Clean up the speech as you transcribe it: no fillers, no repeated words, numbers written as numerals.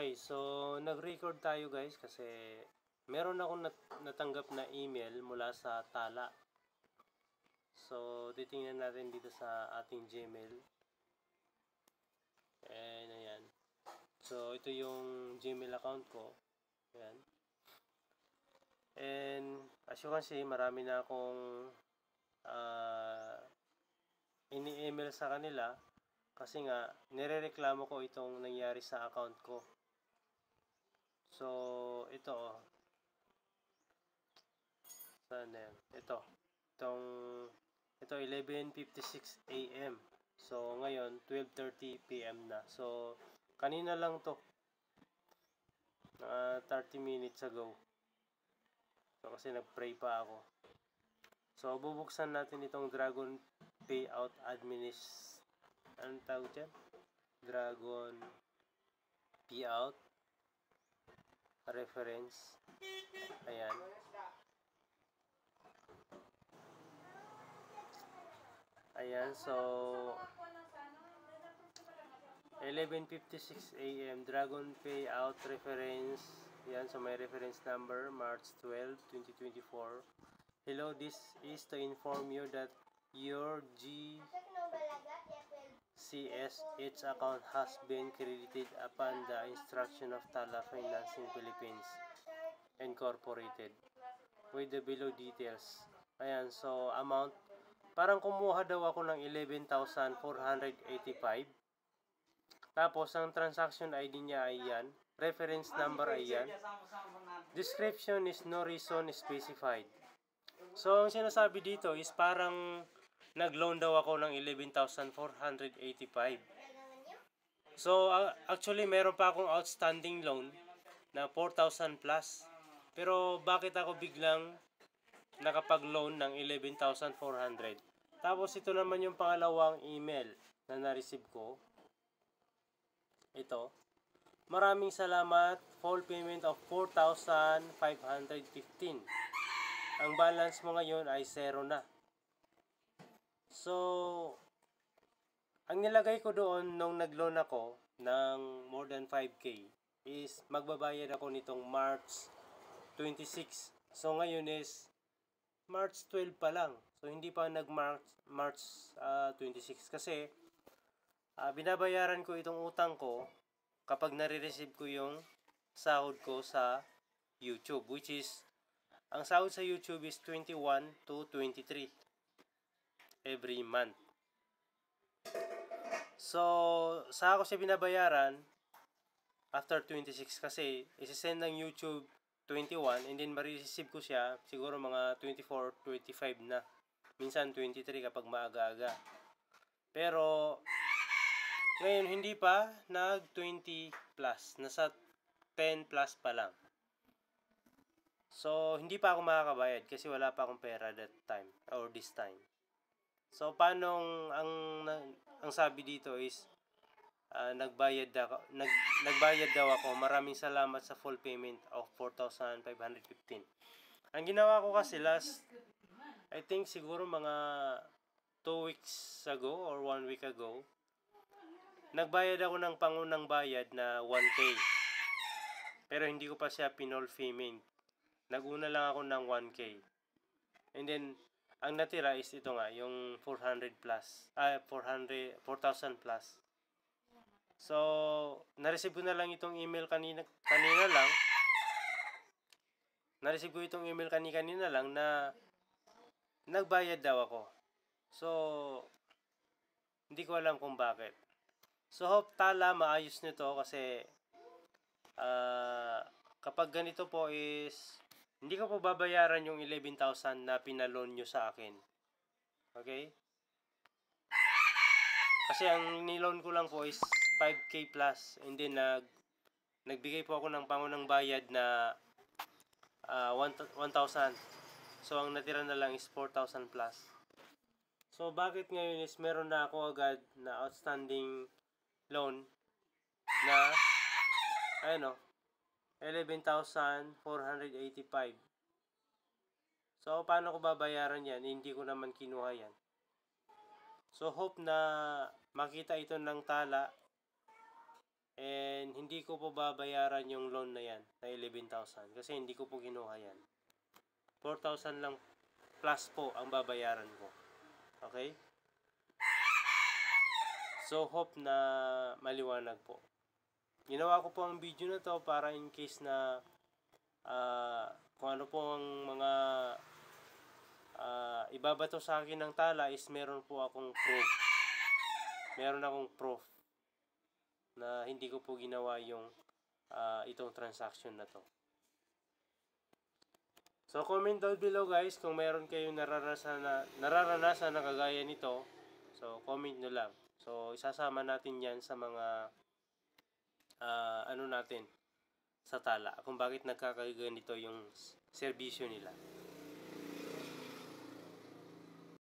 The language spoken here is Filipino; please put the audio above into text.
Okay, so nag-record tayo guys kasi meron akong natanggap na email mula sa Tala. So titingnan natin dito sa ating Gmail. And ayan. So ito yung Gmail account ko. Ayan. And as you can see, marami na akong ini-email sa kanila kasi nga nirereklamo ko itong nangyari sa account ko. So ito saan na yan? Ito 11:56 AM. So ngayon 12:30 PM na. So kanina lang to, 30 minutes ago. So kasi nag-pray pa ako. So bubuksan natin itong Dragon Payout anong tawag dyan? Dragon Payout reference. Ayan. Ayan, so 11:56 AM Dragon Payout reference. Yan, so may reference number March 12, 2024. Hello, this is to inform you that your GCSH account has been credited upon the instruction of Tala Financing Philippines Incorporated with the below details. Ayan, so amount, parang kumuha daw ako ng 11,485. Tapos ang transaction ID niya ay yan, reference number ay yan, description is no reason specified. So ang sinasabi dito is parang nag-loan daw ako ng 11,485. So actually meron pa akong outstanding loan na 4,000 plus. Pero bakit ako biglang nakapag-loan ng 11,400? Tapos ito naman yung pangalawang email na na-receive ko. Ito. Maraming salamat. Full payment of 4,515. Ang balance mo ngayon ay 0 na. So, ang nilagay ko doon nung nag-loan ako ng more than 5K is magbabayad ako nitong March 26. So, ngayon is March 12 pa lang. So, hindi pa nag-March 26 kasi binabayaran ko itong utang ko kapag nare-receive ko yung sahod ko sa YouTube, which is ang sahod sa YouTube is 21 to 23 every month. So, sa ako siya binabayaran after 26 kasi isi-send ng YouTube 21 and then ma-receive ko siya siguro mga 24, 25 na. Minsan 23 kapag maaga-aga. Pero ngayon hindi pa nag 20 plus, nasa 10 plus pa lang. So hindi pa ako makakabayad kasi wala pa akong pera that time or this time. So paano ang sabi dito is nagbayad daw ako. Maraming salamat sa full payment of 4,515. Ang ginawa ko kasi I think siguro mga 2 weeks ago or 1 week ago, nagbayad ako ng pangunang bayad na 1K. Pero hindi ko pa siya pinol payment. Naguna lang ako ng 1K. And then, ang natira is ito nga, yung 400 plus. 4,000 plus. So, na-receive ko na lang itong email kanina lang. Na-receive ko itong email kanina lang na nagbayad daw ako. So, hindi ko alam kung bakit. So, hope Tala maayos nito kasi kapag ganito po is hindi ko po babayaran yung 11,000 na pinaloan nyo sa akin. Okay? Kasi ang niloan ko lang po is 5K plus. And then nagbigay po ako ng pangunang bayad na 1,000. So ang natira na lang is 4,000 plus. So bakit ngayon is meron na ako agad na outstanding loan na 11,485. So paano ko babayaran yan? Hindi ko naman kinuha yan. So hope na makita ito ng Tala And hindi ko po babayaran yung loan na yan na 11,000 kasi hindi ko po kinuha yan. 4,000 lang plus po ang babayaran ko. Okay? So hope na maliwanag po. Ginawa ko po ang video na to para in case na kung ano po ang mga ibabato sa akin ng tala is meron po akong proof. Meron akong proof na hindi ko po ginawa yung itong transaction na to. So comment down below guys kung meron kayong nararanasan na kagaya nito. So comment nyo lang. So isasama natin yan sa mga ano natin sa tala kung bakit nagkakaganito yung serbisyo nila.